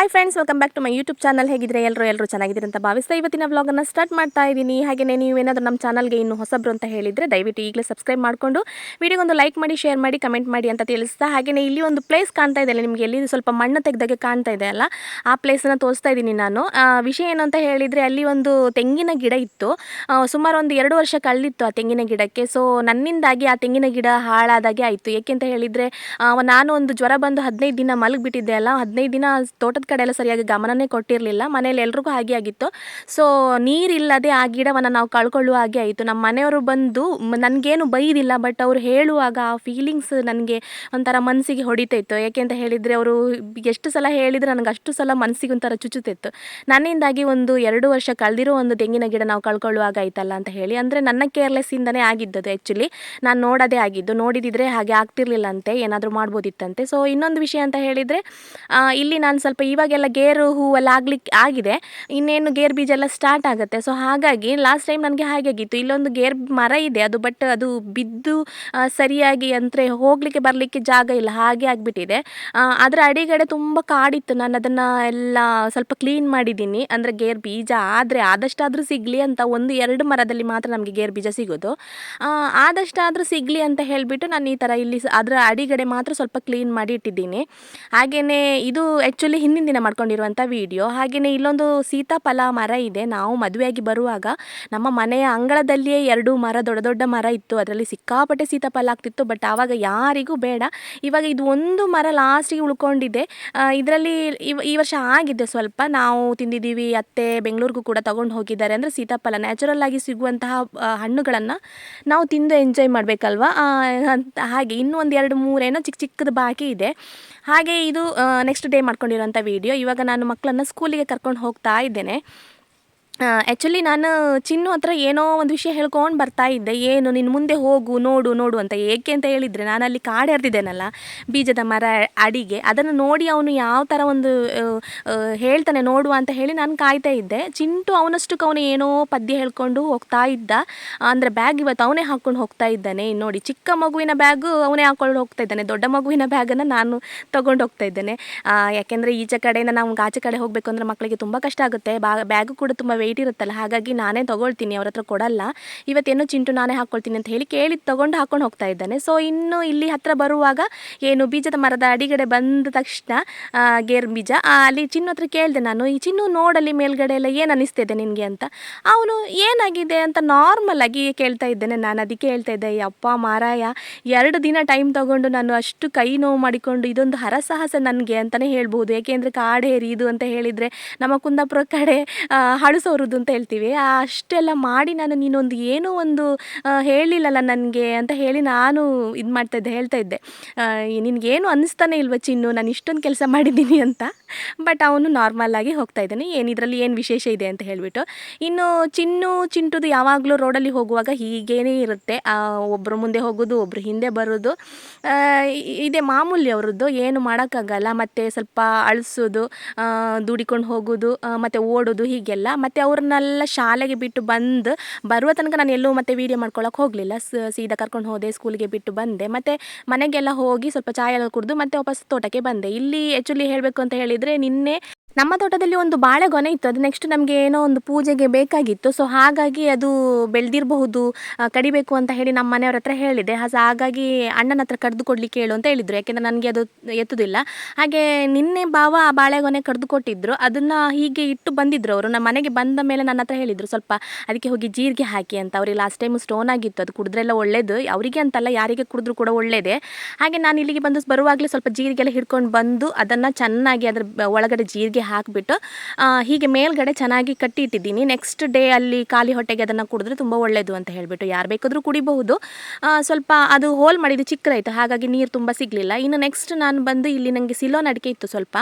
Hi friends, welcome back to my YouTube channel. ಹೇಗಿದ್ರೆ ಎಲ್ಲರೂ ಚೆನ್ನಾಗಿದ್ದೀರಿ ಅಂತ ಭಾವಿಸ್ತಾ ಇವತ್ತಿನ ವ್ಲಾಗನ್ನು ಸ್ಟಾರ್ಟ್ ಮಾಡ್ತಾ ಇದ್ದೀನಿ. ಹಾಗೆಯೇ ನೀವೇನಾದರೂ ನಮ್ಮ ಚಾನಲ್ಗೆ ಇನ್ನೂ ಹೊಸಬ್ರು ಅಂತ ಹೇಳಿದರೆ ದಯವಿಟ್ಟು ಈಗಲೇ ಸಬ್ಸ್ಕ್ರೈಬ್ ಮಾಡಿಕೊಂಡು ವಿಡಿಯೋಗೊಂದು ಲೈಕ್ ಮಾಡಿ, ಶೇರ್ ಮಾಡಿ, ಕಮೆಂಟ್ ಮಾಡಿ ಅಂತ ತಿಳಿಸ್ತಾ, ಹಾಗೆಯೇ ಇಲ್ಲಿ ಒಂದು ಪ್ಲೇಸ್ ಕಾಣ್ತಾ ಇದೆ ಅಲ್ಲ ನಿಮಗೆ, ಎಲ್ಲಿ ಸ್ವಲ್ಪ ಮಣ್ಣು ತೆಗೆದಾಗೆ ಕಾಣ್ತಾ ಇದೆ ಅಲ್ಲ, ಆ ಪ್ಲೇಸನ್ನು ತೋರಿಸ್ತಾ ಇದ್ದೀನಿ ನಾನು. ವಿಷಯ ಏನು ಅಂತ ಹೇಳಿದರೆ ಅಲ್ಲಿ ಒಂದು ತೆಂಗಿನ ಗಿಡ ಇತ್ತು. ಸುಮಾರು ಒಂದು 2 ವರ್ಷ ಕಳೆದಿತ್ತು ಆ ತೆಂಗಿನ ಗಿಡಕ್ಕೆ. ಸೊ ನನ್ನಿಂದಾಗಿ ಆ ತೆಂಗಿನ ಗಿಡ ಹಾಳಾದಾಗೆ ಆಯಿತು. ಏಕೆಂತ ಹೇಳಿದರೆ ನಾನು ಒಂದು ಜ್ವರ ಬಂದು 15 ದಿನ ಮಲಗಿಬಿಟ್ಟಿದ್ದೆ ಅಲ್ಲ, 15 ದಿನ ತೋಟದ ಕಡೆ ಎಲ್ಲ ಸರಿಯಾಗಿ ಗಮನನೇ ಕೊಟ್ಟಿರಲಿಲ್ಲ. ಮನೇಲಿ ಎಲ್ರಿಗೂ ಹಾಗೆ ಆಗಿತ್ತು. ಸೊ ನೀರಿಲ್ಲದೆ ಆ ಗಿಡವನ್ನು ನಾವು ಕಳ್ಕೊಳ್ಳುವ ಹಾಗೆ ಆಯಿತು. ನಮ್ಮ ಮನೆಯವರು ಬಂದು ನನಗೇನು ಬೈದಿಲ್ಲ, ಬಟ್ ಅವರು ಹೇಳುವಾಗ ಆ ಫೀಲಿಂಗ್ಸ್ ನನಗೆ ಒಂಥರ ಮನಸ್ಸಿಗೆ ಹೊಡಿತಾಯಿತ್ತು. ಯಾಕೆಂತ ಹೇಳಿದರೆ ಅವರು ಎಷ್ಟು ಸಲ ಹೇಳಿದರೆ ನನಗೆ ಅಷ್ಟು ಸಲ ಮನಸ್ಸಿಗೆ ಒಂಥರ ಚುಚ್ಚುತ್ತಿತ್ತು. ನನ್ನಿಂದಾಗಿ ಒಂದು 2 ವರ್ಷ ಕಳೆದಿರೋ ಒಂದು ತೆಂಗಿನ ಗಿಡ ನಾವು ಕಳ್ಕೊಳ್ಳುವಾಗ ಆಯ್ತಲ್ಲ ಅಂತ ಹೇಳಿ. ಅಂದರೆ ನನ್ನ ಕೇರ್ಲೆಸ್ಸಿಂದನೇ ಆಗಿದ್ದದು. ಆ್ಯಕ್ಚುಲಿ ನಾನು ನೋಡೋದೇ ಆಗಿದ್ದು, ನೋಡಿದಿದ್ರೆ ಹಾಗೆ ಆಗ್ತಿರ್ಲಿಲ್ಲ ಅಂತೆ, ಏನಾದರೂ ಮಾಡ್ಬೋದಿತ್ತಂತೆ. ಸೊ ಇನ್ನೊಂದು ವಿಷಯ ಅಂತ ಹೇಳಿದರೆ ಇಲ್ಲಿ ನಾನು ಸ್ವಲ್ಪ ಇವಾಗೆಲ್ಲ ಗೇರು ಹೂವೆಲ್ಲ ಆಗ್ಲಿಕ್ಕೆ ಆಗಿದೆ, ಇನ್ನೇನು ಗೇರು ಬೀಜ ಎಲ್ಲ ಸ್ಟಾರ್ಟ್ ಆಗುತ್ತೆ. ಸೊ ಹಾಗಾಗಿ ಲಾಸ್ಟ್ ಟೈಮ್ ನನಗೆ ಹಾಗೆ ಆಗಿತ್ತು. ಇಲ್ಲೊಂದು ಗೇರು ಮರ ಇದೆ, ಅದು ಬಟ್ ಅದು ಬಿದ್ದು ಸರಿಯಾಗಿ ಅಂದರೆ ಹೋಗಲಿಕ್ಕೆ ಬರಲಿಕ್ಕೆ ಜಾಗ ಇಲ್ಲ, ಹಾಗೆ ಆಗಿಬಿಟ್ಟಿದೆ. ಅದರ ಅಡಿಗಡೆ ತುಂಬ ಕಾಡಿತ್ತು. ನಾನು ಅದನ್ನು ಎಲ್ಲ ಸ್ವಲ್ಪ ಕ್ಲೀನ್ ಮಾಡಿದ್ದೀನಿ. ಅಂದರೆ ಗೇರು ಬೀಜ ಆದರೆ ಆದಷ್ಟಾದರೂ ಸಿಗಲಿ ಅಂತ 1-2 ಮರದಲ್ಲಿ ಮಾತ್ರ ನಮಗೆ ಗೇರು ಬೀಜ ಸಿಗೋದು. ಆದಷ್ಟಾದರೂ ಸಿಗಲಿ ಅಂತ ಹೇಳಿಬಿಟ್ಟು ನಾನು ಈ ಥರ ಇಲ್ಲಿ ಅದರ ಅಡಿಗಡೆ ಮಾತ್ರ ಸ್ವಲ್ಪ ಕ್ಲೀನ್ ಮಾಡಿ ಇಟ್ಟಿದ್ದೀನಿ. ಹಾಗೆಯೇ ಇದು ಆ್ಯಕ್ಚುಲಿ ಹಿಂದಿನ ದಿನ ಮಾಡ್ಕೊಂಡಿರುವಂಥ ವಿಡಿಯೋ. ಹಾಗೆಯೇ ಇಲ್ಲೊಂದು ಸೀತಾಫಲ ಮರ ಇದೆ. ನಾವು ಮದುವೆಯಾಗಿ ಬರುವಾಗ ನಮ್ಮ ಮನೆಯ ಅಂಗಳದಲ್ಲಿಯೇ 2 ಮರ, ದೊಡ್ಡ ದೊಡ್ಡ ಮರ ಇತ್ತು. ಅದರಲ್ಲಿ ಸಿಕ್ಕಾಪಟ್ಟೆ ಸೀತಾಫಲ ಆಗ್ತಿತ್ತು. ಬಟ್ ಆವಾಗ ಯಾರಿಗೂ ಬೇಡ. ಇವಾಗ ಇದು ಒಂದು ಮರ ಲಾಸ್ಟಿಗೆ ಉಳ್ಕೊಂಡಿದೆ. ಇದರಲ್ಲಿ ಈ ವರ್ಷ ಆಗಿದೆ ಸ್ವಲ್ಪ. ನಾವು ತಿಂದಿದ್ದೀವಿ, ಅತ್ತೆ ಬೆಂಗಳೂರಿಗೂ ಕೂಡ ತಗೊಂಡು ಹೋಗಿದ್ದಾರೆ. ಅಂದರೆ ಸೀತಾಫಲ ನ್ಯಾಚುರಲ್ ಆಗಿ ಸಿಗುವಂತಹ ಹಣ್ಣುಗಳನ್ನು ನಾವು ತಿಂದು ಎಂಜಾಯ್ ಮಾಡಬೇಕಲ್ವ. ಹಾಗೆ ಇನ್ನೂ ಒಂದು 2-3 ಏನೋ ಚಿಕ್ಕ ಚಿಕ್ಕದು ಬಾಕಿ ಇದೆ. ಹಾಗೆ ಇದು ನೆಕ್ಸ್ಟ್ ಡೇ ಮಾಡ್ಕೊಂಡಿರೋಂಥ ವಿಡಿಯೋ. ಇವಾಗ ನಾನು ಮಕ್ಕಳನ್ನು ಸ್ಕೂಲಿಗೆ ಕರ್ಕೊಂಡು ಹೋಗ್ತಾ ಇದ್ದೇನೆ. ಆ್ಯಕ್ಚುಲಿ ನಾನು ಚಿನ್ನು ಹತ್ರ ಏನೋ ಒಂದು ವಿಷಯ ಹೇಳ್ಕೊಂಡು ಬರ್ತಾ ಇದ್ದೆ. ಏನು ನೀನು ಮುಂದೆ ಹೋಗು, ನೋಡು ಅಂತ. ಏಕೆ ಅಂತ ಹೇಳಿದರೆ ನಾನಲ್ಲಿ ಕಾಡು ಎರ್ದಿದ್ದೇನಲ್ಲ ಬೀಜದ ಮರ ಅಡಿಗೆ, ಅದನ್ನು ನೋಡಿ ಅವನು ಯಾವ ಥರ ಒಂದು ಹೇಳ್ತಾನೆ ನೋಡುವ ಅಂತ ಹೇಳಿ ನಾನು ಕಾಯ್ತಾ ಇದ್ದೆ. ಚಿಂಟು ಅವನಷ್ಟಕ್ಕೆ ಅವನು ಏನೋ ಪದ್ಯ ಹೇಳ್ಕೊಂಡು ಹೋಗ್ತಾ ಇದ್ದ. ಅಂದರೆ ಬ್ಯಾಗ್ ಇವತ್ತು ಅವನೇ ಹಾಕ್ಕೊಂಡು ಹೋಗ್ತಾ ಇದ್ದಾನೆ. ನೋಡಿ, ಚಿಕ್ಕ ಮಗುವಿನ ಬ್ಯಾಗು ಅವನೇ ಹಾಕ್ಕೊಂಡು ಹೋಗ್ತಾ ಇದ್ದಾನೆ, ದೊಡ್ಡ ಮಗುವಿನ ಬ್ಯಾಗನ್ನು ನಾನು ತೊಗೊಂಡು ಹೋಗ್ತಾ ಇದ್ದೇನೆ. ಯಾಕೆಂದರೆ ಈಚೆ ಕಡೆಯಿಂದ ನಾವು ಆಚೆ ಕಡೆ ಹೋಗಬೇಕು ಅಂದರೆ ಮಕ್ಕಳಿಗೆ ತುಂಬ ಕಷ್ಟ ಆಗುತ್ತೆ. ಬ್ಯಾಗು ಕೂಡ ತುಂಬ ವೆಯ್ಟ್ ಇರುತ್ತಲ್ಲ, ಹಾಗಾಗಿ ನಾನೇ ತೊಗೊಳ್ತೀನಿ, ಅವ್ರ ಹತ್ರ ಕೊಡಲ್ಲ. ಇವತ್ತೇನೋ ಚಿಂಟು ನಾನೇ ಹಾಕ್ಕೊಳ್ತೀನಿ ಅಂತ ಹೇಳಿ ಕೇಳಿ ತೊಗೊಂಡು ಹಾಕ್ಕೊಂಡು ಹೋಗ್ತಾ ಇದ್ದಾನೆ. ಸೊ ಇನ್ನು ಇಲ್ಲಿ ಹತ್ರ ಬರುವಾಗ ಏನು ಬೀಜದ ಮರದ ಅಡಿಗಡೆ ಬಂದ ತಕ್ಷಣ ಗೇರು ಬೀಜ ಅಲ್ಲಿ ಚಿನ್ನು ಹತ್ರ ಕೇಳಿದೆ ನಾನು, ಈ ಚಿನ್ನು ನೋಡಲ್ಲಿ ಮೇಲ್ಗಡೆ ಎಲ್ಲ ಏನು ಅನ್ನಿಸ್ತಿದೆ ನಿನಗೆ ಅಂತ. ಅವನು ಏನಾಗಿದೆ ಅಂತ ನಾರ್ಮಲ್ ಆಗಿ ಕೇಳ್ತಾ ಇದ್ದೇನೆ. ನಾನು ಅದಕ್ಕೆ ಹೇಳ್ತಾ ಇದ್ದೆ, ಅಪ್ಪ ಮಾರಾಯ 2 ದಿನ ಟೈಮ್ ತೊಗೊಂಡು ನಾನು ಅಷ್ಟು ಕೈ ನೋವು ಮಾಡಿಕೊಂಡು ಇದೊಂದು ಹರಸಾಹಸ ನನಗೆ ಅಂತಲೇ ಹೇಳ್ಬೋದು. ಏಕೆಂದರೆ ಕಾಡೇರಿ ಇದು ಅಂತ ಹೇಳಿದರೆ ನಮ್ಮ ಕುಂದಾಪುರ ಕಡೆ ಹಳಸೋರುದು ಅಂತ ಹೇಳ್ತೀವಿ. ಅಷ್ಟೆಲ್ಲ ಮಾಡಿ ನಾನು ನೀನೊಂದು ಏನೋ ಒಂದು ಹೇಳಿಲ್ಲಲ್ಲ ನನಗೆ ಅಂತ ಹೇಳಿ ನಾನು ಇದು ಮಾಡ್ತಾಯಿದ್ದೆ, ಹೇಳ್ತಾ ಇದ್ದೆ, ನಿನಗೇನು ಅನ್ನಿಸ್ತಾನೆ ಇಲ್ವ ಚಿನ್ನು, ನಾನು ಇಷ್ಟೊಂದು ಕೆಲಸ ಮಾಡಿದ್ದೀನಿ ಅಂತ. ಬಟ್ ಅವನು ನಾರ್ಮಲ್ ಆಗಿ ಹೋಗ್ತಾ ಇದ್ದಾನೆ, ಇದರಲ್ಲಿ ಏನು ವಿಶೇಷ ಇದೆ ಅಂತ ಹೇಳಿಬಿಟ್ಟು. ಇನ್ನು ಚಿಂಟುದು ಯಾವಾಗಲೂ ರೋಡಲ್ಲಿ ಹೋಗುವಾಗ ಹೀಗೇನೇ ಇರುತ್ತೆ. ಒಬ್ಬರು ಮುಂದೆ ಹೋಗೋದು, ಒಬ್ಬರು ಹಿಂದೆ ಬರೋದು, ಇದೇ ಮಾಮೂಲಿ ಅವರದ್ದು, ಏನು ಮಾಡೋಕ್ಕಾಗಲ್ಲ. ಮತ್ತು ಸ್ವಲ್ಪ ಅಳಿಸೋದು, ದುಡಿಕೊಂಡು ಹೋಗೋದು, ಮತ್ತು ಓಡೋದು ಹೀಗೆಲ್ಲ. ಮತ್ತು ಅವ್ರನ್ನೆಲ್ಲ ಶಾಲೆಗೆ ಬಿಟ್ಟು ಬರುವ ತನಕ ನಾನು ಎಲ್ಲೂ ಮತ್ತೆ ವೀಡಿಯೋ ಮಾಡ್ಕೊಳ್ಳೋಕೆ ಹೋಗಲಿಲ್ಲ. ಸೀದಾ ಕರ್ಕೊಂಡು ಹೋದೆ, ಸ್ಕೂಲಿಗೆ ಬಿಟ್ಟು ಬಂದೆ. ಮತ್ತು ಮನೆಗೆಲ್ಲ ಹೋಗಿ ಸ್ವಲ್ಪ ಚಾಯ್ ಎಲ್ಲ ಕುಡಿದು ಮತ್ತೆ ವಾಪಸ್ ತೋಟಕ್ಕೆ ಬಂದೆ. ಇಲ್ಲಿ ಆ್ಯಕ್ಚುಲಿ ಹೇಳಬೇಕು ಅಂತ ಹೇಳಿದರೆ ನಿನ್ನೆ ನಮ್ಮ ತೋಟದಲ್ಲಿ ಒಂದು ಬಾಳೆಗೊನೆ ಇತ್ತು. ಅದು ನೆಕ್ಸ್ಟ್ ನಮಗೆ ಏನೋ ಒಂದು ಪೂಜೆಗೆ ಬೇಕಾಗಿತ್ತು. ಸೊ ಹಾಗಾಗಿ ಅದು ಬೆಳೆದಿರಬಹುದು, ಕಡಿಬೇಕು ಅಂತ ಹೇಳಿ ನಮ್ಮ ಮನೆಯವ್ರ ಹತ್ರ ಹೇಳಿದೆ. ಹಾಗಾಗಿ ಅಣ್ಣನ ಹತ್ರ ಕಡ್ದು ಕೊಡ್ಲಿಕ್ಕೆ ಹೇಳು ಅಂತ ಹೇಳಿದರು. ಯಾಕೆಂದರೆ ನನಗೆ ಅದು ಎತ್ತುದಿಲ್ಲ. ಹಾಗೆ ನಿನ್ನೆ ಬಾವ ಆ ಬಾಳೆಗೊನೆ ಕಡ್ದು ಕೊಟ್ಟಿದ್ದರು. ಅದನ್ನು ಹೀಗೆ ಇಟ್ಟು ಬಂದಿದ್ದರು ಅವರು. ನಮ್ಮ ಮನೆಗೆ ಬಂದ ಮೇಲೆ ನನ್ನ ಹತ್ರ ಹೇಳಿದರು, ಸ್ವಲ್ಪ ಅದಕ್ಕೆ ಹೋಗಿ ಜೀರಿಗೆ ಹಾಕಿ ಅಂತ. ಅವ್ರಿಗೆ ಲಾಸ್ಟ್ ಟೈಮ್ ಸ್ಟೋನ್ ಆಗಿತ್ತು, ಅದು ಕುಡಿದ್ರೆಲ್ಲ ಒಳ್ಳೇದು, ಅವರಿಗೆ ಅಂತಲ್ಲ ಯಾರಿಗೆ ಕುಡಿದ್ರೂ ಕೂಡ ಒಳ್ಳೇದೇ. ಹಾಗೆ ನಾನು ಇಲ್ಲಿಗೆ ಬಂದು ಬರುವಾಗಲೇ ಸ್ವಲ್ಪ ಜೀರಿಗೆಲ್ಲ ಹಿಡ್ಕೊಂಡು ಬಂದು ಅದನ್ನು ಚೆನ್ನಾಗಿ ಅದರ ಒಳಗಡೆ ಜೀರಿಗೆ ಹಾಕಿಬಿಟ್ಟು ಹೀಗೆ ಮೇಲ್ಗಡೆ ಚೆನ್ನಾಗಿ ಕಟ್ಟಿ ಇಟ್ಟಿದ್ದೀನಿ. ನೆಕ್ಸ್ಟ್ ಡೇ ಅಲ್ಲಿ ಖಾಲಿ ಹೊಟ್ಟೆಗೆ ಅದನ್ನು ಕುಡಿದ್ರೆ ತುಂಬ ಒಳ್ಳೆಯದು ಅಂತ ಹೇಳಿಬಿಟ್ಟು ಯಾರು ಬೇಕಾದರೂ ಕುಡಿಬಹುದು. ಸ್ವಲ್ಪ ಅದು ಹೋಲ್ ಮಾಡಿದ್ದು ಚಿಕ್ಕದಾಯಿತು, ಹಾಗಾಗಿ ನೀರು ತುಂಬ ಸಿಗಲಿಲ್ಲ. ಇನ್ನು ನೆಕ್ಸ್ಟ್ ನಾನು ಬಂದು ಇಲ್ಲಿ ನನಗೆ ಸಿಲೋನ್ ಅಡಿಕೆ ಇತ್ತು ಸ್ವಲ್ಪ,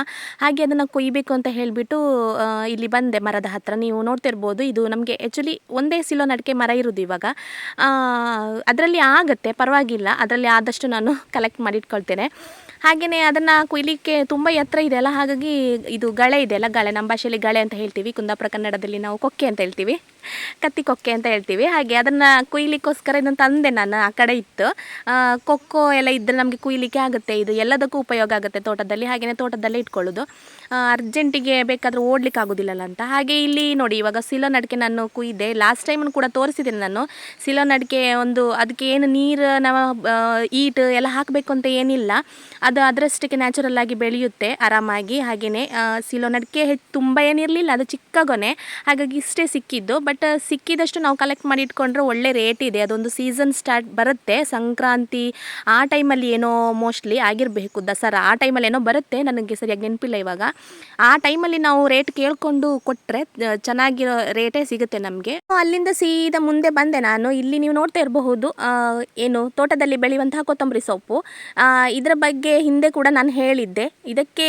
ಹಾಗೆ ಅದನ್ನು ಕೊಯ್ಯಬೇಕು ಅಂತ ಹೇಳಿಬಿಟ್ಟು ಇಲ್ಲಿ ಬಂದೆ ಮರದ ಹತ್ರ. ನೀವು ನೋಡ್ತಿರ್ಬೋದು, ಇದು ನಮಗೆ ಆ್ಯಕ್ಚುಲಿ ಒಂದೇ ಸಿಲೋನ್ ಅಡಿಕೆ ಮರ ಇರೋದು ಇವಾಗ. ಅದರಲ್ಲಿ ಆಗುತ್ತೆ, ಪರವಾಗಿಲ್ಲ, ಅದರಲ್ಲಿ ಆದಷ್ಟು ನಾನು ಕಲೆಕ್ಟ್ ಮಾಡಿ ಇಟ್ಕೊಳ್ತೇನೆ. ಹಾಗೆಯೇ ಅದನ್ನು ಕೊಯ್ಲಿಕ್ಕೆ ತುಂಬ ಎತ್ತರ ಇದೆಯಲ್ಲ, ಹಾಗಾಗಿ ಇದು ಗಳೆ ಇದೆಯಲ್ಲ, ಗಳೆ ನಮ್ಮ ಭಾಷೆಯಲ್ಲಿ ಗಳೆ ಅಂತ ಹೇಳ್ತೀವಿ, ಕುಂದಾಪುರ ಕನ್ನಡದಲ್ಲಿ ನಾವು ಕೊಕ್ಕೆ ಅಂತ ಹೇಳ್ತೀವಿ. ಕತ್ತಿ ಕೊಕ್ಕೆ ಅಂತ ಹೇಳ್ತೀವಿ. ಹಾಗೆ ಅದನ್ನು ಕುಯ್ಲಿಕ್ಕೋಸ್ಕರ ಇದನ್ನು ತಂದೆ ನಾನು, ಆ ಕಡೆ ಇತ್ತು. ಕೊಕ್ಕೋ ಎಲ್ಲ ಇದ್ದರೆ ನಮಗೆ ಕುಯ್ಲಿಕ್ಕೆ ಆಗುತ್ತೆ, ಇದು ಎಲ್ಲದಕ್ಕೂ ಉಪಯೋಗ ಆಗುತ್ತೆ ತೋಟದಲ್ಲಿ, ಹಾಗೆಯೇ ತೋಟದಲ್ಲೇ ಇಟ್ಕೊಳ್ಳೋದು. ಅರ್ಜೆಂಟಿಗೆ ಬೇಕಾದರೂ ಓಡ್ಲಿಕ್ಕೆ ಆಗೋದಿಲ್ಲಲ್ಲ ಅಂತ. ಹಾಗೆ ಇಲ್ಲಿ ನೋಡಿ, ಇವಾಗ ಸಿಲೋನ್ ಅಡಿಕೆ ನಾನು ಕುಯ್ದೆ. ಲಾಸ್ಟ್ ಟೈಮನ್ನು ಕೂಡ ತೋರಿಸಿದ್ದೀನಿ ನಾನು. ಸಿಲೋನ್ ಅಡಿಕೆ ಒಂದು ಅದಕ್ಕೆ ಏನು ನೀರು ನಾವು ಈಟ್ ಎಲ್ಲ ಹಾಕಬೇಕು ಅಂತ ಏನಿಲ್ಲ, ಅದು ಅದರಷ್ಟಕ್ಕೆ ನ್ಯಾಚುರಲ್ ಆಗಿ ಬೆಳೆಯುತ್ತೆ ಆರಾಮಾಗಿ. ಹಾಗೆಯೇ ಸಿಲೋನ್ ಅಡಿಕೆ ತುಂಬ ಏನಿರಲಿಲ್ಲ, ಅದು ಚಿಕ್ಕ ಗೊನೆ, ಹಾಗಾಗಿ ಇಷ್ಟೇ ಸಿಕ್ಕಿದ್ದು. ಬಟ್ ಸಿಕ್ಕಿದಷ್ಟು ನಾವು ಕಲೆಕ್ಟ್ ಮಾಡಿ ಇಟ್ಕೊಂಡ್ರೆ ಒಳ್ಳೆ ರೇಟ್ ಇದೆ. ಅದೊಂದು ಸೀಸನ್ ಸ್ಟಾರ್ಟ್ ಬರುತ್ತೆ, ಸಂಕ್ರಾಂತಿ ಆ ಟೈಮಲ್ಲಿ ಏನೋ ಮೋಸ್ಟ್ಲಿ ಆಗಿರಬೇಕು, ದಸರಾ ಆ ಟೈಮಲ್ಲಿ ಏನೋ ಬರುತ್ತೆ, ನನಗೆ ಸರಿಯಾಗಿ ನೆನಪಿಲ್ಲ ಇವಾಗ. ಆ ಟೈಮಲ್ಲಿ ನಾವು ರೇಟ್ ಕೇಳಿಕೊಂಡು ಕೊಟ್ಟರೆ ಚೆನ್ನಾಗಿರೋ ರೇಟೇ ಸಿಗುತ್ತೆ ನಮಗೆ. ಅಲ್ಲಿಂದ ಸೀದಾ ಮುಂದೆ ಬಂದೆ ನಾನು. ಇಲ್ಲಿ ನೀವು ನೋಡ್ತಾ ಇರಬಹುದು ಏನು ತೋಟದಲ್ಲಿ ಬೆಳೆಯುವಂತಹ ಕೊತ್ತಂಬರಿ ಸೊಪ್ಪು. ಇದರ ಬಗ್ಗೆ ಹಿಂದೆ ಕೂಡ ನಾನು ಹೇಳಿದ್ದೆ. ಇದಕ್ಕೆ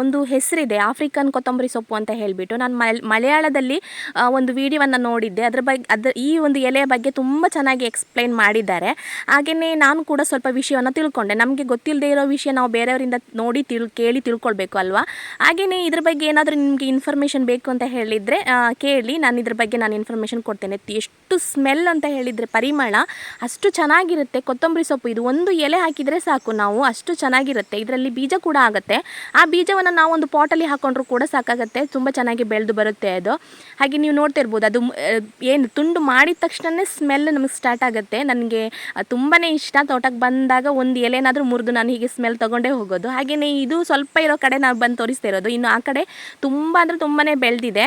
ಒಂದು ಹೆಸರಿದೆ, ಆಫ್ರಿಕನ್ ಕೊತ್ತಂಬರಿ ಸೊಪ್ಪು ಅಂತ ಹೇಳಿಬಿಟ್ಟು. ನಾನು ಮಲಯಾಳದಲ್ಲಿ ಒಂದು ವಿಡಿಯೋವನ್ನು ನೋಡಿದ್ದೆ. ಈ ಒಂದು ಎಲೆಯ ಬಗ್ಗೆ ತುಂಬ ಚೆನ್ನಾಗಿ ಎಕ್ಸ್ಪ್ಲೈನ್ ಮಾಡಿದ್ದಾರೆ. ಹಾಗೆಯೇ ನಾನು ಕೂಡ ಸ್ವಲ್ಪ ವಿಷಯವನ್ನು ತಿಳ್ಕೊಂಡೆ. ನಮಗೆ ಗೊತ್ತಿಲ್ಲದೆ ಇರೋ ವಿಷಯ ನಾವು ಬೇರೆಯವರಿಂದ ನೋಡಿ ಕೇಳಿ ತಿಳ್ಕೊಳ್ಬೇಕು ಅಲ್ವಾ. ಹಾಗೆಯೇ ಇದ್ರ ಬಗ್ಗೆ ಏನಾದರೂ ನಿಮಗೆ ಇನ್ಫಾರ್ಮೇಷನ್ ಬೇಕು ಅಂತ ಹೇಳಿದರೆ ಕೇಳಿ, ನಾನು ಇದ್ರ ಬಗ್ಗೆ ನಾನು ಇನ್ಫಾರ್ಮೇಷನ್ ಕೊಡ್ತೇನೆ. ಎಷ್ಟು ಸ್ಮೆಲ್ ಅಂತ ಹೇಳಿದರೆ, ಪರಿಮಳ ಅಷ್ಟು ಚೆನ್ನಾಗಿರುತ್ತೆ ಕೊತ್ತಂಬರಿ ಸೊಪ್ಪು. ಇದು ಒಂದು ಎಲೆ ಹಾಕಿದರೆ ಸಾಕು ನಾವು, ಅಷ್ಟು ಚೆನ್ನಾಗಿರುತ್ತೆ. ಇದರಲ್ಲಿ ಬೀಜ ಕೂಡ ಆಗುತ್ತೆ. ಆ ಬೀಜವನ್ನು ನಾವು ಒಂದು ಪಾಟಲ್ಲಿ ಹಾಕೊಂಡ್ರೂ ಕೂಡ ಸಾಕಾಗುತ್ತೆ, ತುಂಬ ಚೆನ್ನಾಗಿ ಬೆಳೆದು ಬರುತ್ತೆ ಅದು. ಹಾಗೆ ನೀವು ನೋಡ್ತಾ ಇರ್ಬೋದು, ಅದು ಏನು ತುಂಡು ಮಾಡಿದ ತಕ್ಷಣವೇ ಸ್ಮೆಲ್ ನಮಗೆ ಸ್ಟಾರ್ಟ್ ಆಗುತ್ತೆ. ನನಗೆ ತುಂಬಾ ಇಷ್ಟ. ತೋಟಕ್ಕೆ ಬಂದಾಗ ಒಂದು ಎಲೆನಾದರೂ ಮುರಿದು ನಾನು ಹೀಗೆ ಸ್ಮೆಲ್ ತೊಗೊಂಡೇ ಹೋಗೋದು. ಹಾಗೆಯೇ ಇದು ಸ್ವಲ್ಪ ಇರೋ ಕಡೆ ನಾವು ಬಂದು ತೋರಿಸ್ತಾ ಇರೋದು. ಇನ್ನು ಆ ಕಡೆ ತುಂಬ ಅಂದರೆ ತುಂಬಾ ಬೆಳೆದಿದೆ.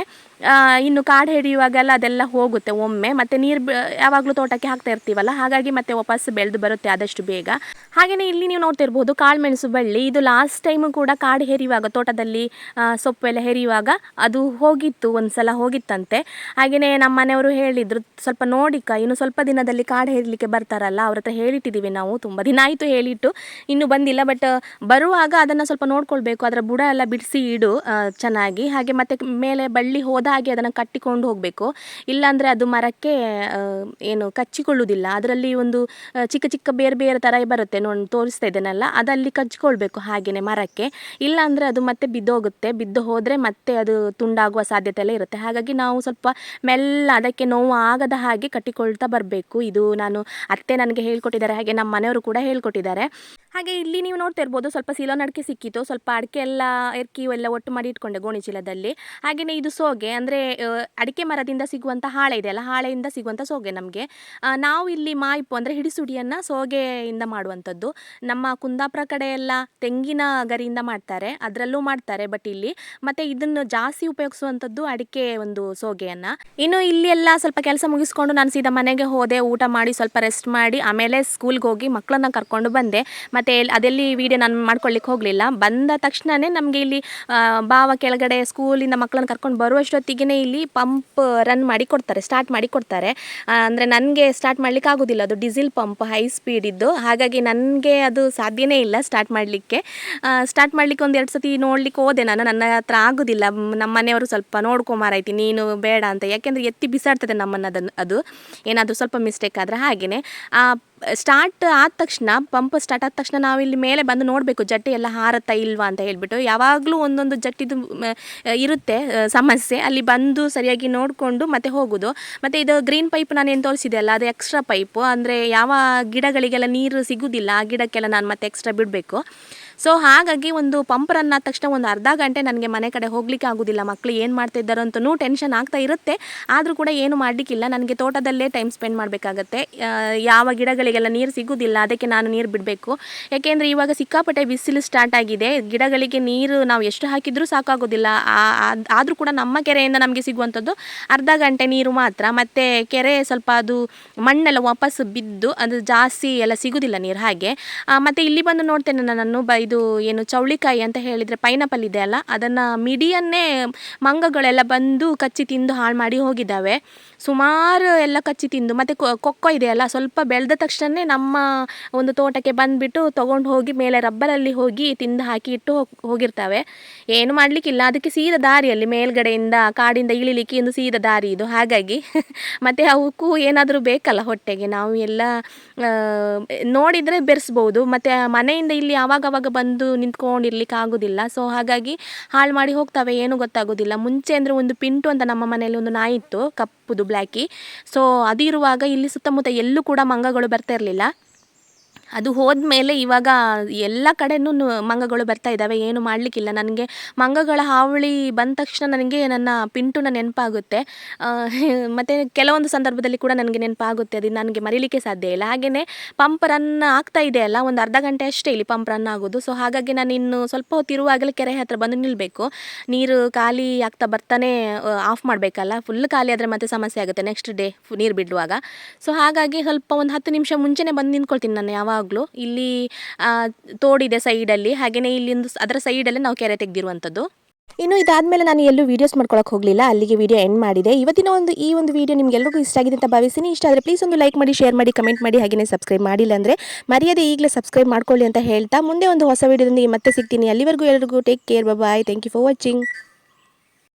ಇನ್ನು ಕಾಡು ಹಿಡಿಯುವಾಗೆಲ್ಲ ಅದೆಲ್ಲ ಹೋಗುತ್ತೆ ಒಮ್ಮೆ, ಮತ್ತು ನೀರು ಯಾವಾಗಲೂ ತೋಟಕ್ಕೆ ಹಾಕ್ತಾ ಇರ್ತೀವಲ್ಲ, ಹಾಗಾಗಿ ಮತ್ತೆ ವಾಪಸ್ ಬೆಳೆದು ಬರುತ್ತೆ ಆದಷ್ಟು ಬೇಗ. ಹಾಗೆಯೇ ಇಲ್ಲಿ ನೀವು ನೋಡ್ತಾ ಇರ್ಬೋದು ಕಾಳುಮೆಣಸು ಬಳ್ಳಿ. ಇದು ಲಾಸ್ಟ್ ಟೈಮು ಕೂಡ ಕಾಡು ಹೆರಿಯುವಾಗ, ತೋಟದಲ್ಲಿ ಸೊಪ್ಪು ಎಲ್ಲ ಹೆರಿಯುವಾಗ ಅದು ಹೋಗಿತ್ತು, ಒಂದು ಸಲ ಹೋಗಿತ್ತಂತೆ. ಹಾಗೆಯೇ ನಮ್ಮ ಮನೆಯವರು ಹೇಳಿದರು, ಸ್ವಲ್ಪ ನೋಡಿಕ, ಇನ್ನು ಸ್ವಲ್ಪ ದಿನದಲ್ಲಿ ಕಾಡು ಹೆರಿಲಿಕ್ಕೆ ಬರ್ತಾರಲ್ಲ, ಅವ್ರ ಹತ್ರ ಹೇಳಿಟ್ಟಿದ್ದೀವಿ ನಾವು. ತುಂಬ ದಿನ ಆಯಿತು ಹೇಳಿಟ್ಟು, ಇನ್ನೂ ಬಂದಿಲ್ಲ. ಬಟ್ ಬರುವಾಗ ಅದನ್ನು ಸ್ವಲ್ಪ ನೋಡ್ಕೊಳ್ಬೇಕು, ಅದರ ಬುಡ ಎಲ್ಲ ಬಿಡಿಸಿ ಇಡು ಚೆನ್ನಾಗಿ. ಹಾಗೆ ಮತ್ತೆ ಮೇಲೆ ಬಳ್ಳಿ ಹೋದ ಹಾಗೆ ಅದನ್ನು ಕಟ್ಟಿಕೊಂಡು ಹೋಗಬೇಕು, ಇಲ್ಲಾಂದರೆ ಅದು ಮರಕ್ಕೆ ಏನು ಕಚ್ಚಿಕೊಳ್ಳುವುದಿಲ್ಲ. ಅದರಲ್ಲಿ ಒಂದು ಚಿಕ್ಕ ಚಿಕ್ಕ ಬೇರೆ ಬೇರೆ ಥರ ಬರುತ್ತೆ ನೋಡಿ, ತೋರಿಸ್ತಾ ಇದ್ದೇನಲ್ಲ, ಅದಲ್ಲಿ ಕಚ್ಕೊಳ್ಬೇಕು ಹಾಗೆಯೇ ಮರಕ್ಕೆ. ಇಲ್ಲಾಂದರೆ ಅದು ಮತ್ತೆ ಬಿದ್ದೋಗುತ್ತೆ, ಬಿದ್ದು ಹೋದರೆ ಮತ್ತೆ ಅದು ತುಂಡಾಗುವ ಸಾಧ್ಯತೆ ಎಲ್ಲ ಇರುತ್ತೆ. ಹಾಗಾಗಿ ನಾವು ಸ್ವಲ್ಪ ಮೆಲ್ಲ ಅದಕ್ಕೆ ನೋವು ಆಗದ ಹಾಗೆ ಕಟ್ಟಿಕೊಳ್ತಾ ಬರಬೇಕು. ಇದು ನಾನು ಅತ್ತೆ ನನಗೆ ಹೇಳ್ಕೊಟ್ಟಿದ್ದಾರೆ, ಹಾಗೆ ನಮ್ಮ ಮನೆಯವರು ಕೂಡ ಹೇಳ್ಕೊಟ್ಟಿದ್ದಾರೆ. ಹಾಗೆ ಇಲ್ಲಿ ನೀವು ನೋಡ್ತಾ ಇರ್ಬೋದು, ಸ್ವಲ್ಪ ಸಿಲೋನ್ ಅಡಿಕೆ ಸಿಕ್ಕಿತ್ತು. ಸ್ವಲ್ಪ ಅಡಿಕೆ ಎಲ್ಲ ಎರ್ಕಿ ಎಲ್ಲ ಒಟ್ಟು ಮಾಡಿ ಇಟ್ಕೊಂಡೆ ಗೋಣಿ ಚೀಲದಲ್ಲಿ. ಹಾಗೆಯೇ ಇದು ಸೋಗೆ, ಅಂದರೆ ಅಡಿಕೆ ಮರದಿಂದ ಸಿಗುವಂಥ ಹಾಳೆ ಇದೆಯಲ್ಲ, ಹಾಳೆಯಿಂದ ಸಿಗುವಂಥ ಸೋಗೆ ನಮಗೆ. ನಾವು ಇಲ್ಲಿ ಮಾಯ್ಪು ಅಂದರೆ ಹಿಡಿಸುಡಿಯನ್ನು ಸೋಗೆಯಿಂದ ಮಾಡುವಂಥದ್ದು. ನಮ್ಮ ಕುಂದಾಪುರ ಕಡೆ ಎಲ್ಲ ತೆಂಗಿನ ಗರಿಯಿಂದ ಮಾಡ್ತಾರೆ, ಅದರಲ್ಲೂ ಮಾಡ್ತಾರೆ. ಬಟ್ ಇಲ್ಲಿ ಮತ್ತು ಇದನ್ನು ಜಾಸ್ತಿ ಉಪಯೋಗಿಸುವಂಥದ್ದು ಅಡಿಕೆ ಒಂದು ಸೋಗೆಯನ್ನು. ಇನ್ನು ಇಲ್ಲಿ ಎಲ್ಲ ಸ್ವಲ್ಪ ಕೆಲಸ ಮುಗಿಸ್ಕೊಂಡು ನಾನು ಸೀದಾ ಮನೆಗೆ ಹೋದೆ. ಊಟ ಮಾಡಿ ಸ್ವಲ್ಪ ರೆಸ್ಟ್ ಮಾಡಿ ಆಮೇಲೆ ಸ್ಕೂಲ್ಗೆ ಹೋಗಿ ಮಕ್ಕಳನ್ನ ಕರ್ಕೊಂಡು ಬಂದೆ. ಮತ್ತು ಅದೆಲ್ಲಿ ವಿಡಿಯೋ ನಾನು ಮಾಡ್ಕೊಳ್ಳಿಕ್ಕೆ ಹೋಗಲಿಲ್ಲ. ಬಂದ ತಕ್ಷಣವೇ ನಮಗೆ ಇಲ್ಲಿ ಬಾವ ಕೆಳಗಡೆ ಸ್ಕೂಲಿಂದ ಮಕ್ಕಳನ್ನ ಕರ್ಕೊಂಡು ಬರುವಷ್ಟೊತ್ತಿಗೆ ಇಲ್ಲಿ ಪಂಪ್ ರನ್ ಮಾಡಿ ಕೊಡ್ತಾರೆ, ಸ್ಟಾರ್ಟ್ ಮಾಡಿ ಕೊಡ್ತಾರೆ. ಅಂದರೆ ನನಗೆ ಸ್ಟಾರ್ಟ್ ಮಾಡಲಿಕ್ಕೆ ಆಗೋದಿಲ್ಲ, ಅದು ಡೀಸೆಲ್ ಪಂಪ್ ಹೈ ಸ್ಪೀಡ್ ಇದ್ದು. ಹಾಗಾಗಿ ನನಗೆ ಅದು ಸಾಧ್ಯನೇ ಇಲ್ಲ ಸ್ಟಾರ್ಟ್ ಮಾಡಲಿಕ್ಕೆ. ಒಂದು 2 ಸತಿ ನೋಡಲಿಕ್ಕೆ ಹೋದೆ ನಾನು, ನನ್ನ ಹತ್ರ ಆಗೋದಿಲ್ಲ. ನಮ್ಮ ಮನೆಯವರು ಸ್ವಲ್ಪ ನೋಡ್ಕೊಂಬಾರಾಯ್ತು ನೀನು ಬೇಡ ಅಂತ, ಯಾಕೆಂದರೆ ಎತ್ತಿ ಬಿಸಾಡ್ತದೆ ನಮ್ಮನ್ನು ಅದು ಏನಾದರೂ ಸ್ವಲ್ಪ ಮಿಸ್ಟೇಕ್ ಆದರೆ. ಹಾಗೆಯೇ ಸ್ಟಾರ್ಟ್ ಆದ ತಕ್ಷಣ, ಪಂಪ್ ಸ್ಟಾರ್ಟ್ ಆದ ತಕ್ಷಣ ನಾವು ಇಲ್ಲಿ ಮೇಲೆ ಬಂದು ನೋಡಬೇಕು ಜಟ್ಟಿ ಎಲ್ಲ ಹಾರತ್ತಾ ಇಲ್ವಾ ಅಂತ ಹೇಳಿಬಿಟ್ಟು. ಯಾವಾಗಲೂ ಒಂದೊಂದು ಜಟ್ಟಿದು ಇರುತ್ತೆ ಸಮಸ್ಯೆ, ಅಲ್ಲಿ ಬಂದು ಸರಿಯಾಗಿ ನೋಡಿಕೊಂಡು ಮತ್ತೆ ಹೋಗೋದು. ಮತ್ತು ಇದು ಗ್ರೀನ್ ಪೈಪ್ ನಾನು ಏನು ತೋರಿಸಿದೆ ಅಲ್ಲ, ಅದು ಎಕ್ಸ್ಟ್ರಾ ಪೈಪು. ಅಂದರೆ ಯಾವ ಗಿಡಗಳಿಗೆಲ್ಲ ನೀರು ಸಿಗೋದಿಲ್ಲ ಆ ಗಿಡಕ್ಕೆಲ್ಲ ನಾನು ಮತ್ತೆ ಎಕ್ಸ್ಟ್ರಾ ಬಿಡಬೇಕು. ಸೊ ಹಾಗಾಗಿ ಒಂದು ಪಂಪ್ ರನ್ ಆದ ತಕ್ಷಣ ಒಂದು ಅರ್ಧ ಗಂಟೆ ನನಗೆ ಮನೆ ಕಡೆ ಹೋಗಲಿಕ್ಕೆ ಆಗೋದಿಲ್ಲ. ಮಕ್ಕಳು ಏನು ಮಾಡ್ತಿದ್ದಾರೋ ಅಂತಲೂ ಟೆನ್ಷನ್ ಆಗ್ತಾ ಇರುತ್ತೆ. ಆದರೂ ಕೂಡ ಏನು ಮಾಡಲಿಕ್ಕಿಲ್ಲ, ನನಗೆ ತೋಟದಲ್ಲೇ ಟೈಮ್ ಸ್ಪೆಂಡ್ ಮಾಡಬೇಕಾಗತ್ತೆ. ಯಾವ ಗಿಡಗಳಿಗೆಲ್ಲ ನೀರು ಸಿಗೋದಿಲ್ಲ ಅದಕ್ಕೆ ನಾನು ನೀರು ಬಿಡಬೇಕು. ಯಾಕೆಂದರೆ ಇವಾಗ ಸಿಕ್ಕಾಪಟ್ಟೆ ಬಿಸಿಲು ಸ್ಟಾರ್ಟ್ ಆಗಿದೆ. ಗಿಡಗಳಿಗೆ ನೀರು ನಾವು ಎಷ್ಟು ಹಾಕಿದರೂ ಸಾಕಾಗೋದಿಲ್ಲ. ಆದರೂ ಕೂಡ ನಮ್ಮ ಕೆರೆಯಿಂದ ನಮಗೆ ಸಿಗುವಂಥದ್ದು ಅರ್ಧ ಗಂಟೆ ನೀರು ಮಾತ್ರ. ಮತ್ತು ಕೆರೆ ಸ್ವಲ್ಪ ಅದು ಮಣ್ಣೆಲ್ಲ ವಾಪಸ್ ಬಿದ್ದು ಅದು ಜಾಸ್ತಿ ಎಲ್ಲ ಸಿಗೋದಿಲ್ಲ ನೀರು. ಹಾಗೆ ಮತ್ತು ಇಲ್ಲಿ ಬಂದು ನೋಡ್ತೇನೆ ನಾನು ಇದು ಏನು ಚೌಳಿಕಾಯಿ ಅಂತ ಹೇಳಿದರೆ ಪೈನಾಪಲ್ ಇದೆ ಅಲ್ಲ, ಅದನ್ನು ಮಿಡಿಯನ್ನೇ ಮಂಗಗಳೆಲ್ಲ ಬಂದು ಕಚ್ಚಿ ತಿಂದು ಹಾಳು ಮಾಡಿ ಹೋಗಿದ್ದಾವೆ. ಸುಮಾರು ಎಲ್ಲ ಕಚ್ಚಿ ತಿಂದು. ಮತ್ತು ಕೊಕ್ಕೋ ಇದೆಯಲ್ಲ, ಸ್ವಲ್ಪ ಬೆಳೆದ ತಕ್ಷಣ ನಮ್ಮ ಒಂದು ತೋಟಕ್ಕೆ ಬಂದುಬಿಟ್ಟು ತೊಗೊಂಡು ಹೋಗಿ ಮೇಲೆ ರಬ್ಬರಲ್ಲಿ ಹೋಗಿ ತಿಂದು ಹಾಕಿ ಇಟ್ಟು ಹೋಗಿರ್ತವೆ. ಏನು ಮಾಡಲಿಕ್ಕಿಲ್ಲ, ಅದಕ್ಕೆ ಸೀದಾ ದಾರಿಯಲ್ಲಿ ಮೇಲ್ಗಡೆಯಿಂದ ಕಾಡಿಂದ ಇಳಿಲಿಕ್ಕೆ ಒಂದು ಸೀದಾ ದಾರಿ ಇದು. ಹಾಗಾಗಿ ಮತ್ತು ಅವಕ್ಕೂ ಏನಾದರೂ ಬೇಕಲ್ಲ ಹೊಟ್ಟೆಗೆ, ನಾವು ಎಲ್ಲ ನೋಡಿದರೆ ಬೆರೆಸ್ಬೋದು. ಮತ್ತು ಮನೆಯಿಂದ ಇಲ್ಲಿ ಆವಾಗವಾಗ ಬಂದು ನಿಂತ್ಕೊಂಡಿರ್ಲಿಕ್ಕೆ ಆಗೋದಿಲ್ಲ. ಸೊ ಹಾಗಾಗಿ ಹಾಳು ಮಾಡಿ ಹೋಗ್ತವೆ, ಏನೂ ಗೊತ್ತಾಗೋದಿಲ್ಲ. ಮುಂಚೆ ಅಂದರೆ ಒಂದು ಪಿಂಟು ಅಂತ ನಮ್ಮ ಮನೆಯಲ್ಲಿ ಒಂದು ನಾಯಿ ಇತ್ತು, ಕಪ್ಪುದು ಬ್ಲ್ಯಾಕಿ. ಸೊ ಅದಿರುವಾಗ ಇಲ್ಲಿ ಸುತ್ತಮುತ್ತ ಎಲ್ಲೂ ಕೂಡ ಮಂಗಗಳು ಬರ್ತಾ ಇರಲಿಲ್ಲ. ಅದು ಹೋದ್ಮೇಲೆ ಇವಾಗ ಎಲ್ಲ ಕಡೆನೂ ಮಂಗಗಳು ಬರ್ತಾ ಇದ್ದಾವೆ. ಏನು ಮಾಡಲಿಕ್ಕಿಲ್ಲ. ನನಗೆ ಮಂಗಗಳ ಹಾವಳಿ ಬಂದ ತಕ್ಷಣ ನನಗೆ ನನ್ನ ಪಿಂಟುನ ನೆನಪಾಗುತ್ತೆ. ಮತ್ತು ಕೆಲವೊಂದು ಸಂದರ್ಭದಲ್ಲಿ ಕೂಡ ನನಗೆ ನೆನಪಾಗುತ್ತೆ. ಅದು ನನಗೆ ಮರೀಲಿಕ್ಕೆ ಸಾಧ್ಯ ಇಲ್ಲ. ಹಾಗೆಯೇ ಪಂಪ್ ರನ್ ಆಗ್ತಾ ಇದೆ ಅಲ್ಲ, ಒಂದು ಅರ್ಧ ಗಂಟೆ ಅಷ್ಟೇ ಇಲ್ಲಿ ಪಂಪ್ ರನ್ ಆಗೋದು. ಸೊ ಹಾಗಾಗಿ ನಾನು ಇನ್ನು ಸ್ವಲ್ಪ ಹೊತ್ತು ಇರುವಾಗಲೇ ಕೆರೆ ಹತ್ತಿರ ಬಂದು ನಿಲ್ಲಬೇಕು. ನೀರು ಖಾಲಿ ಆಗ್ತಾ ಬರ್ತಾನೆ ಆಫ್ ಮಾಡಬೇಕಲ್ಲ. ಫುಲ್ ಖಾಲಿ ಆದರೆ ಮತ್ತೆ ಸಮಸ್ಯೆ ಆಗುತ್ತೆ ನೆಕ್ಸ್ಟ್ ಡೇ ನೀರು ಬಿಡುವಾಗ. ಸೊ ಹಾಗಾಗಿ ಸ್ವಲ್ಪ ಒಂದು 10 ನಿಮಿಷ ಮುಂಚೆನೇ ಬಂದು ನಿಂತ್ಕೊಳ್ತೀನಿ ನಾನು ಯಾವಾಗಲೂ. ಇಲ್ಲಿ ತೋಡಿದೆ ಸೈಡಲ್ಲಿ, ಹಾಗೆಯೇ ಇಲ್ಲಿಂದು ಅದರ ಸೈಡಲ್ಲೇ ನಾವು ಕೆರೆ ತೆಗೆದಿರುವಂಥದ್ದು. ಇನ್ನು ಇದಾದಮೇಲೆ ನಾನು ಎಲ್ಲೂ ವೀಡಿಯೋಸ್ ಮಾಡ್ಕೊಳಕ್ಕೆ ಹೋಗಲಿಲ್ಲ, ಅಲ್ಲಿಗೆ ವಿಡಿಯೋ ಎಂಡ್ ಮಾಡಿದೆ. ಇವತ್ತಿನ ಈ ಒಂದು ವಿಡಿಯೋ ನಿಮ್ಗೆಲ್ಲರಿಗೂ ಇಷ್ಟ ಆಗಿದೆ ಅಂತ ಭಾವಿಸ್ತೀನಿ. ಇಷ್ಟ ಆದರೆ ಪ್ಲೀಸ್ ಒಂದು ಲೈಕ್ ಮಾಡಿ, ಶೇರ್ ಮಾಡಿ, ಕಮೆಂಟ್ ಮಾಡಿ, ಹಾಗೆಯೇ ಸಬ್ಸ್ಕ್ರೈಬ್ ಮಾಡಿಲ್ಲ ಅಂದರೆ ಮರ್ಯಾದೆ ಈಗಲೇ ಸಬ್ಸ್ಕ್ರೈಬ್ ಮಾಡ್ಕೊಳ್ಳಿ ಅಂತ ಹೇಳ್ತಾ ಮುಂದೆ ಒಂದು ಹೊಸ ವಿಡಿಯೋದೊಂದಿಗೆ ಮತ್ತೆ ಸಿಗ್ತೀನಿ. ಅಲ್ಲಿವರೆಗೂ ಎಲ್ಲರಿಗೂ take care, bye. Thank you for watching.